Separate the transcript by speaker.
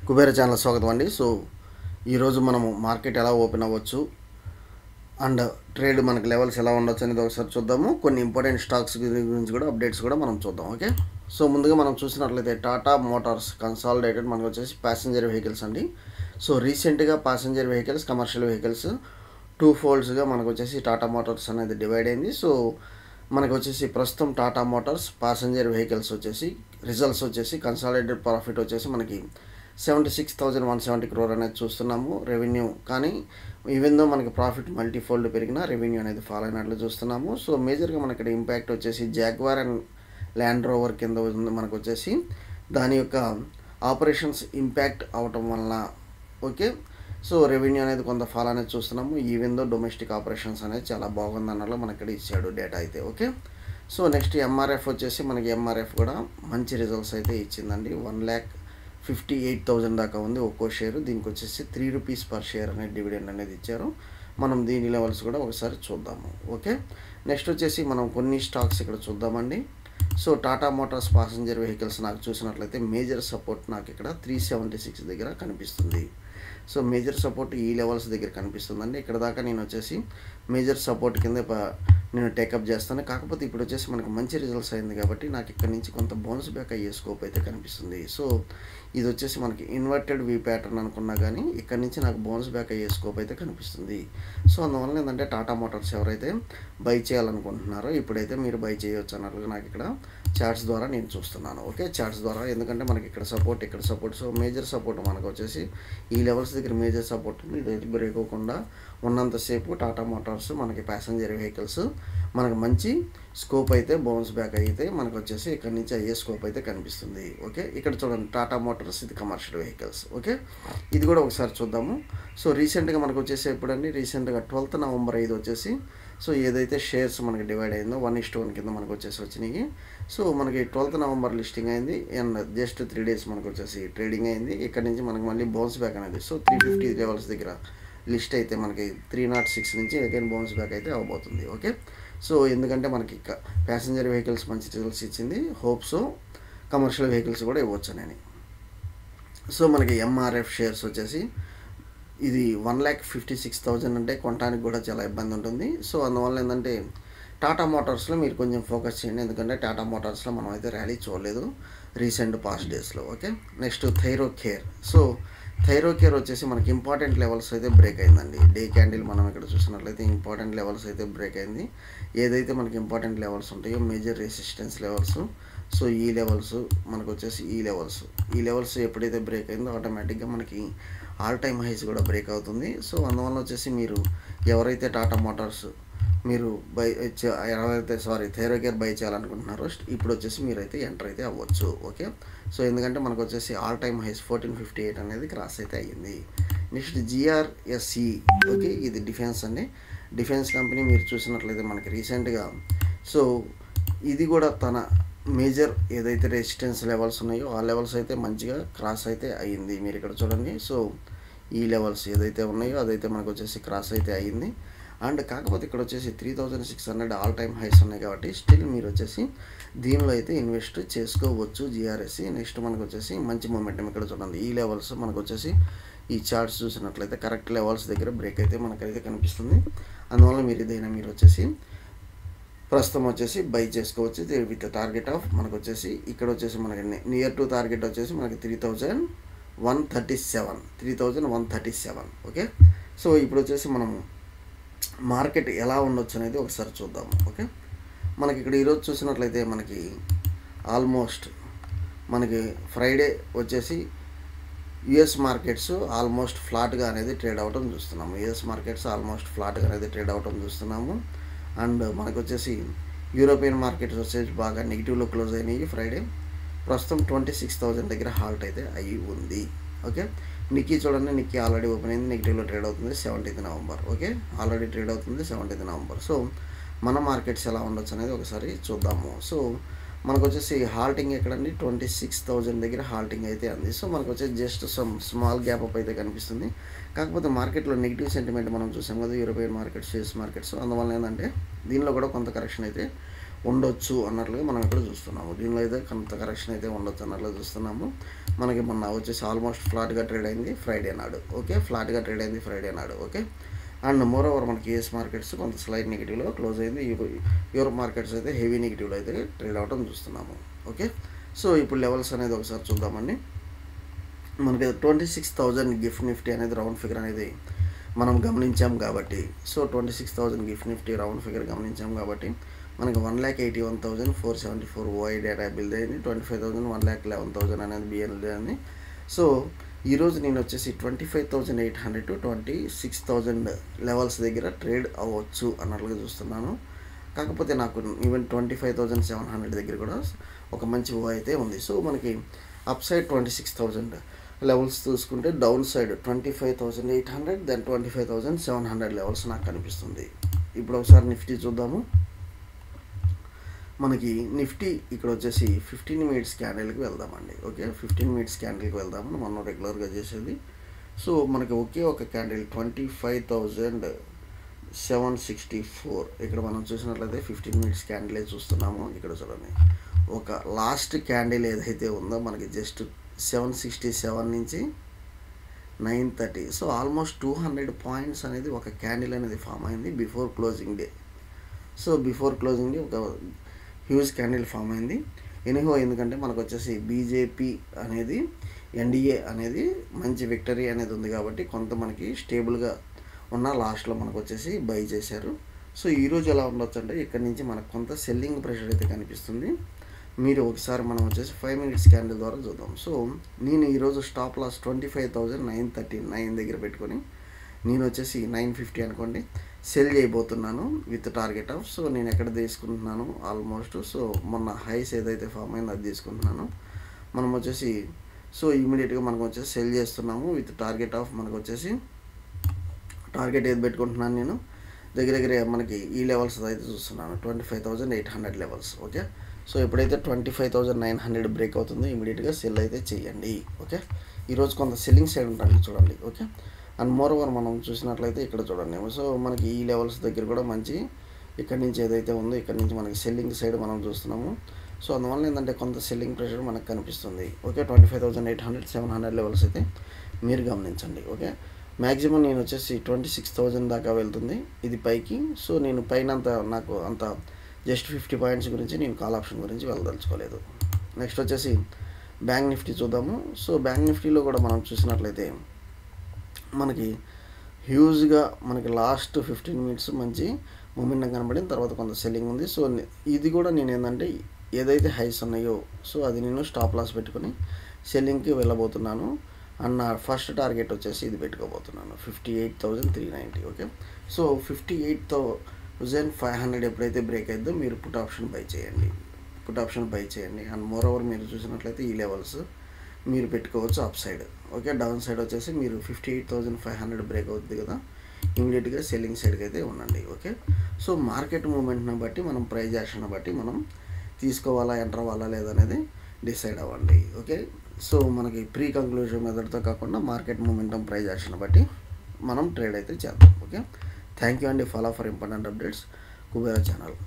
Speaker 1: Kubera channel స్వాగతం అండి. So ఈరోజు మనము మార్కెట్ ఎలా ఓపెన్ అవ్వచ్చు అండ్ ట్రేడ్ మనకి లెవెల్స్ ఎలా ఉండొచ్చు అనేది ఒకసారి చూద్దాము. కొన్ని ఇంపార్టెంట్ స్టాక్స్ గురించి కూడా అప్డేట్స్ కూడా మనం చూద్దాం. ఓకే, సో ముందుగా మనం చూసినట్లయితే టాటా మోటార్స్ కన్సాలిడేటెడ్ మనకు వచ్చేసి ప్యాసింజర్ వెహికల్స్ అండి. సో రీసెంట్గా ప్యాసింజర్ వెహికల్స్, కమర్షియల్ వెహికల్స్ 2 ఫోల్డ్స్గా మనకు వచ్చేసి టాటా మోటార్స్ అనేది డివైడ్ అయింది. సో మనకు వచ్చేసి ప్రస్తుతం టాటా మోటార్స్ ప్యాసింజర్ వెహికల్స్ వచ్చేసి రిజల్ట్స్ వచ్చేసి కన్సాలిడేటెడ్ ప్రాఫిట్ వచ్చేసి మనకి 76,170 crore అనేది చూస్తున్నాము రెవెన్యూ. కానీ ఈవెన్ దో మనకి ప్రాఫిట్ మల్టీఫోల్డ్ పెరిగినా రెవెన్యూ అనేది ఫాలో అయినట్లు చూస్తున్నాము. సో మేజర్గా మనకి ఇక్కడ ఇంపాక్ట్ వచ్చేసి జాగ్వార్ అండ్ ల్యాండ్ రోవర్ కింద ఉంది మనకు వచ్చేసి దాని యొక్క ఆపరేషన్స్ ఇంపాక్ట్ అవటం వలన ఓకే, సో రెవెన్యూ అనేది కొంత ఫాలో అనేది చూస్తున్నాము. ఈవెన్ దో డొమెస్టిక్ ఆపరేషన్స్ అనేది చాలా బాగుంది అన్నట్లు మనకి ఇక్కడ ఇచ్చాడు డేటా అయితే. ఓకే, సో నెక్స్ట్ ఎంఆర్ఎఫ్ వచ్చేసి మనకి ఎంఆర్ఎఫ్ కూడా మంచి రిజల్ట్స్ అయితే ఇచ్చిందండి. 1,58,000 దాకా ఉంది ఒక్కో షేరు. దీనికి వచ్చేసి 3 రూపీస్ పర్ షేర్ అనేది డివిడెండ్ అనేది ఇచ్చారు. మనం దీని లెవెల్స్ కూడా ఒకసారి చూద్దాము. ఓకే, నెక్స్ట్ వచ్చేసి మనం కొన్ని స్టాక్స్ ఇక్కడ చూద్దామండి. So Tata Motors passenger vehicles నాకు చూసినట్లయితే మేజర్ సపోర్ట్ నాకు ఇక్కడ 376 దగ్గర కనిపిస్తుంది. సో మేజర్ సపోర్ట్ ఈ లెవెల్స్ దగ్గర కనిపిస్తుందండి. ఇక్కడ దాకా నేను వచ్చేసి మేజర్ సపోర్ట్ కింద నేను టేకప్ చేస్తాను. కాకపోతే ఇప్పుడు వచ్చేసి మనకు మంచి రిజల్ట్స్ అయింది కాబట్టి నాకు ఇక్కడ నుంచి కొంత బౌన్స్ బ్యాక్ అయ్యే స్కోప్ అయితే కనిపిస్తుంది. సో ఇది వచ్చేసి మనకి ఇన్వర్టెడ్ వీ ప్యాటర్న్ అనుకున్నా కానీ ఇక్కడ నుంచి నాకు బౌన్స్ బ్యాక్ అయ్యే స్కోప్ అయితే కనిపిస్తుంది. సో అందువల్ల ఏంటంటే టాటా మోటార్స్ ఎవరైతే బై చేయాలనుకుంటున్నారో ఇప్పుడైతే మీరు బై చేయవచ్చు అన్నట్లుగా నాకు ఇక్కడ చార్ట్స్ ద్వారా నేను చూస్తున్నాను. ఓకే, చార్ట్స్ ద్వారా ఎందుకంటే మనకి ఇక్కడ సపోర్ట్, ఇక్కడ సపోర్ట్. సో మేజర్ సపోర్ట్ మనకు వచ్చేసి ఈ లెవెల్స్ దగ్గర మేజర్ సపోర్ట్ ఇది బ్రేక్ అవ్వకుండా ఉన్నంతసేపు టాటా మోటార్స్ మనకి ప్యాసింజర్ వెహికల్స్ మనకు మంచి స్కోప్ అయితే బౌన్స్ బ్యాక్ అయితే మనకు వచ్చేసి ఇక్కడ నుంచి అయ్యే స్కోప్ అయితే కనిపిస్తుంది. ఓకే, ఇక్కడ చూడండి టాటా మోటార్స్ ఇది కమర్షియల్ వెహికల్స్. ఓకే, ఇది కూడా ఒకసారి చూద్దాము. సో రీసెంట్గా మనకు వచ్చేసి ఎప్పుడండి రీసెంట్గా 12th November ఇది వచ్చేసి సో ఏదైతే షేర్స్ మనకి డివైడ్ అయిందో 1:1 కింద మనకు వచ్చేసి వచ్చినాయి. సో మనకి 12th November లిస్టింగ్ అయింది అండ్ జస్ట్ 3 days మనకు వచ్చేసి ట్రేడింగ్ అయింది. ఇక్కడ నుంచి మనకు మళ్ళీ బౌన్స్ బ్యాక్ అనేది సో 350 లెవెల్స్ దగ్గర లిస్ట్ అయితే మనకి 306 నుంచి అగైన్ బౌన్స్ బ్యాక్ అయితే అవ్వబోతుంది. ఓకే, సో ఎందుకంటే మనకి ప్యాసింజర్ వెహికల్స్ మంచి రిజల్ట్స్ ఇచ్చింది, హోప్స్ కమర్షియల్ వెహికల్స్ కూడా ఇవ్వచ్చు అని. సో మనకి ఎంఆర్ఎఫ్ షేర్స్ వచ్చేసి ఇది 1,56,000 అంటే కొనడానికి కూడా చాలా ఇబ్బంది ఉంటుంది. సో అందువల్ల ఏంటంటే టాటా మోటార్స్లో మీరు కొంచెం ఫోకస్ చేయండి, ఎందుకంటే టాటా మోటార్స్లో మనం అయితే ర్యాలీ చూడలేదు రీసెంట్ పాస్ట్ డేస్లో. Okay, next Thyrocare. So Thyrocare వచ్చేసి మనకి ఇంపార్టెంట్ లెవెల్స్ అయితే బ్రేక్ అయిందండి. డే క్యాండిల్ మనం ఇక్కడ చూసినట్లయితే ఇంపార్టెంట్ లెవెల్స్ అయితే బ్రేక్ అయింది. ఏదైతే మనకి ఇంపార్టెంట్ లెవెల్స్ ఉంటాయో మేజర్ రెసిస్టెన్స్ లెవెల్స్, సో ఈ లెవెల్స్ మనకు వచ్చేసి ఈ లెవెల్స్ ఎప్పుడైతే బ్రేక్ అయిందో ఆటోమేటిక్గా మనకి ఆల్ టైమ్ హైస్ కూడా బ్రేక్ అవుతుంది. సో అందువల్ల వచ్చేసి మీరు ఎవరైతే టాటా మోటార్స్ మీరు థైరోకేర్ బై చేయాలనుకుంటున్నారో ఇప్పుడు వచ్చేసి మీరైతే ఎంటర్ అయితే అవ్వచ్చు. ఓకే, సో ఎందుకంటే మనకు వచ్చేసి ఆల్ టైమ్ హైస్ 1458 అనేది క్రాస్ అయితే అయ్యింది. Next GRSE. ఓకే, ఇది డిఫెన్స్ అండి, డిఫెన్స్ కంపెనీ. మీరు చూసినట్లయితే మనకి రీసెంట్గా సో ఇది కూడా తన మేజర్ ఏదైతే రెసిస్టెన్స్ లెవెల్స్ ఉన్నాయో ఆ లెవెల్స్ అయితే మంచిగా క్రాస్ అయితే అయ్యింది. మీరు ఇక్కడ చూడండి. సో ఈ లెవెల్స్ ఏదైతే ఉన్నాయో అదైతే మనకు వచ్చేసి క్రాస్ అయితే అయ్యింది. అండ్ కాకపోతే ఇక్కడ వచ్చేసి 3,600 ఆల్ టైమ్ హైస్ ఉన్నాయి కాబట్టి స్టిల్ మీరు వచ్చేసి దీనిలో అయితే ఇన్వెస్ట్ చేసుకోవచ్చు GRSE. నెక్స్ట్ మనకు వచ్చేసి మంచి మొమెంటం ఇక్కడ చూడండి. ఈ లెవెల్స్ మనకు వచ్చేసి ఈ చార్ట్స్ చూసినట్లయితే కరెక్ట్ లెవెల్స్ దగ్గర బ్రేక్ అయితే మనకైతే కనిపిస్తుంది. అందువల్ల మీరు వచ్చేసి ప్రస్తుతం వచ్చేసి బై చేసుకోవచ్చు విత్ టార్గెట్ ఆఫ్ మనకు వచ్చేసి ఇక్కడ వచ్చేసి మనకి నియర్ టు టార్గెట్ వచ్చేసి మనకి 3,137. ఓకే, సో ఇప్పుడు వచ్చేసి మనము మార్కెట్ ఎలా ఉండొచ్చు అనేది ఒకసారి చూద్దాము. ఓకే, మనకి ఇక్కడ ఈరోజు చూసినట్లయితే మనకి ఆల్మోస్ట్ మనకి ఫ్రైడే వచ్చేసి యుఎస్ మార్కెట్స్ ఆల్మోస్ట్ ఫ్లాట్గా అనేది ట్రేడ్ అవటం చూస్తున్నాము. అండ్ మనకు వచ్చేసి యూరోపియన్ మార్కెట్స్ వచ్చేసి బాగా నెగిటివ్లో క్లోజ్ అయినాయి ఫ్రైడే. ప్రస్తుతం 26,000 దగ్గర హాల్ట్ అయితే అయ్యి ఉంది. ఓకే, నిక్కీ చూడండి, నిక్కీ ఆల్రెడీ ఓపెన్ అయింది, నెగిటివ్లో ట్రేడ్ అవుతుంది 17th November. Okay, already trade అవుతుంది 17th November. సో మన మార్కెట్స్ ఎలా ఉండొచ్చు అనేది ఒకసారి చూద్దాము. సో మనకు వచ్చేసి హాల్టింగ్ ఎక్కడండి 26,000 దగ్గర హాల్టింగ్ అయితే అంది. సో మనకు వచ్చేసి జస్ట్ స్మాల్ గ్యాప్ అప్ అయితే కనిపిస్తుంది. కాకపోతే మార్కెట్లో నెగిటివ్ సెంటిమెంట్ మనం చూసాం కదా యూరోపియన్ మార్కెట్స్, యూఎస్ మార్కెట్స్. అందువల్ల ఏంటంటే దీనిలో కూడా కొంత కరెక్షన్ అయితే ఉండొచ్చు అన్నట్లుగా మనం ఇక్కడ చూస్తున్నాము. దీనిలో అయితే కొంత కరెక్షన్ అయితే ఉండొచ్చు అన్నట్లుగా చూస్తున్నాము. మనకి మొన్న వచ్చేసి ఆల్మోస్ట్ ఫ్లాట్గా ట్రేడ్ అయింది ఫ్రైడే నాడు. ఓకే, ఫ్లాట్గా ట్రేడ్ అయింది ఫ్రైడే నాడు. ఓకే, అండ్ మోర్ ఓవర్ మనకి యూఎస్ మార్కెట్స్ కొంత స్లైట్ నెగిటివ్లో క్లోజ్ అయింది. యూరోప్ మార్కెట్స్ అయితే హెవీ నెగిటివ్లో అయితే ట్రేడ్ అవ్వడం చూస్తున్నాము. ఓకే, సో ఇప్పుడు లెవెల్స్ అనేది ఒకసారి చూద్దామండి. మనకి 26,000 గిఫ్ట్ నిఫ్టీ అనేది రౌండ్ ఫిగర్ అనేది మనం గమనించాం కాబట్టి, so 26,000 gift Nifty round figure గమనించాం కాబట్టి మనకి 1,81,474 ఓఐ డేటా బిల్డ్ అయింది. 25,000 1,11,000 అనేది బిఎన్ఎల్ అయింది. సో ఈరోజు నేను వచ్చేసి 25,800 to 26,000 లెవెల్స్ దగ్గర ట్రేడ్ అవ్వచ్చు అన్నట్లుగా చూస్తున్నాను. కాకపోతే నాకు ఈవెన్ 25,700 దగ్గర కూడా ఒక మంచి ఓ అయితే ఉంది. సో మనకి అప్ సైడ్ 26,000 లెవెల్స్ చూసుకుంటే, డౌన్ సైడ్ 25,800 దెన్ 25,700 లెవెల్స్ నాకు కనిపిస్తుంది. ఇప్పుడు ఒకసారి నిఫ్టీ చూద్దాము. మనకి నిఫ్టీ ఇక్కడ వచ్చేసి 15 మినిట్స్ క్యాండిల్కి వెళ్దామండి. ఓకే, 15 మినిట్స్ క్యాండిల్కి వెళ్దాము, మనం రెగ్యులర్గా చేసేది. సో మనకి ఒకే ఒక క్యాండిల్ 25,764 ఇక్కడ మనం చూసినట్లయితే 15 మినిట్స్ క్యాండిలే చూస్తున్నాము. ఇక్కడ చూడండి, ఒక లాస్ట్ క్యాండిల్ ఏదైతే ఉందో మనకి జస్ట్ 767 నుంచి 930, సో ఆల్మోస్ట్ 200 పాయింట్స్ అనేది ఒక క్యాండిల్ అనేది ఫామ్ అయింది before closing day. So before closing day ఒక హ్యూజ్ క్యాండిల్ ఫామ్ అయింది. ఎనీహో, ఎందుకంటే మనకు వచ్చేసి బీజేపీ అనేది ఎన్డీఏ అనేది మంచి విక్టరీ అనేది ఉంది కాబట్టి కొంత మనకి స్టేబుల్గా ఉన్న లాస్ట్లో మనకు వచ్చేసి బై చేశారు. సో ఈరోజు ఎలా ఉండొచ్చు అంటే ఇక్కడ నుంచి మనకు కొంత సెల్లింగ్ ప్రెషర్ అయితే కనిపిస్తుంది. మీరు ఒకసారి మనం వచ్చేసి 5 మినిట్స్ క్యాండిల్ ద్వారా చూద్దాం. సో నేను ఈరోజు స్టాప్ లాస్ 25,939 దగ్గర పెట్టుకొని నేను వచ్చేసి 950 అనుకోండి సెల్ చేయబోతున్నాను విత్ టార్గెట్ ఆఫ్. సో నేను ఎక్కడ తీసుకుంటున్నాను ఆల్మోస్ట్, సో మొన్న హైస్ ఏదైతే ఫామ్ అయిందో అది తీసుకుంటున్నాను. మనం వచ్చేసి సో ఇమీడియట్గా మనకు వచ్చేసి సెల్ చేస్తున్నాము విత్ టార్గెట్ ఆఫ్. మనకు వచ్చేసి టార్గెట్ ఏది పెట్టుకుంటున్నాను నేను దగ్గర మనకి ఈ లెవెల్స్ అయితే చూస్తున్నాను 25,800 లెవెల్స్. ఓకే, సో ఎప్పుడైతే 25,900 బ్రేక్ అవుతుందో ఇమీడియట్గా సెల్ అయితే చేయండి. ఓకే, ఈరోజు కొంత సెల్లింగ్ సైడ్ ఉంటుంది చూడండి. ఓకే, అండ్ మోర్ ఓవర్ మనం చూసినట్లయితే ఇక్కడ చూడండి, సో మనకి ఈ లెవెల్స్ దగ్గర కూడా మంచి ఇక్కడి నుంచి ఏదైతే ఉందో ఇక్కడ నుంచి మనకి సెల్లింగ్ సైడ్ మనం చూస్తున్నాము. సో అందువల్ల ఏంటంటే కొంత సెల్లింగ్ ప్రెషర్ మనకు కనిపిస్తుంది. ఓకే, 25,800 700 లెవెల్స్ అయితే మీరు గమనించండి. ఓకే, మ్యాక్సిమం నేను వచ్చేసి 26,000 దాకా వెళ్తుంది ఇది పైకి. సో నేను పైన నాకు అంత జస్ట్ 50 పాయింట్స్ గురించి నేను కాల్ ఆప్షన్ గురించి వెళ్ళదలుచుకోలేదు. నెక్స్ట్ వచ్చేసి బ్యాంక్ నిఫ్టీ చూద్దాము. సో బ్యాంక్ నిఫ్టీలో కూడా మనం చూసినట్లయితే మనకి హ్యూజ్గా మనకి లాస్ట్ 15 మినిట్స్ మంచి మూమెంట్ కనబడిన తర్వాత కొంత సెల్లింగ్ ఉంది. సో ఇది కూడా నేను ఏంటంటే ఏదైతే హైస్ ఉన్నాయో సో అది నేను స్టాప్ లాస్ పెట్టుకొని సెల్లింగ్కి వెళ్ళబోతున్నాను. అండ్ నా ఫస్ట్ టార్గెట్ వచ్చేసి ఇది పెట్టుకోబోతున్నాను 58,390. ఓకే, సో 58,500 ఎప్పుడైతే బ్రేక్ అయిద్దో మీరు పుట్ ఆప్షన్ బై చేయండి. అండ్ మోర్ ఓవర్ మీరు చూసినట్లయితే ఈ లెవెల్స్ మీరు పెట్టుకోవచ్చు up side. Okay, down side వచ్చేసి మీరు 58,500 బ్రేక్ అవుతుంది కదా, ఇమీడియట్గా సెల్లింగ్ సైడ్కి అయితే ఉండండి. ఓకే, సో మార్కెట్ మూమెంట్ని బట్టి మనం ప్రైస్ యాక్షన్ బట్టి మనం తీసుకోవాలా ఎంటర్ అవ్వాలా లేదనేది డిసైడ్ అవ్వండి. ఓకే, సో మనకి ప్రీ కంక్లూజన్ మెథడ్తో కాకుండా మార్కెట్ మూమెంటం ప్రైస్ యాక్షన్ బట్టి మనం ట్రేడ్ అయితే చేద్దాం. ఓకే, థ్యాంక్ యూ అండి. Follow for important updates Kubera channel.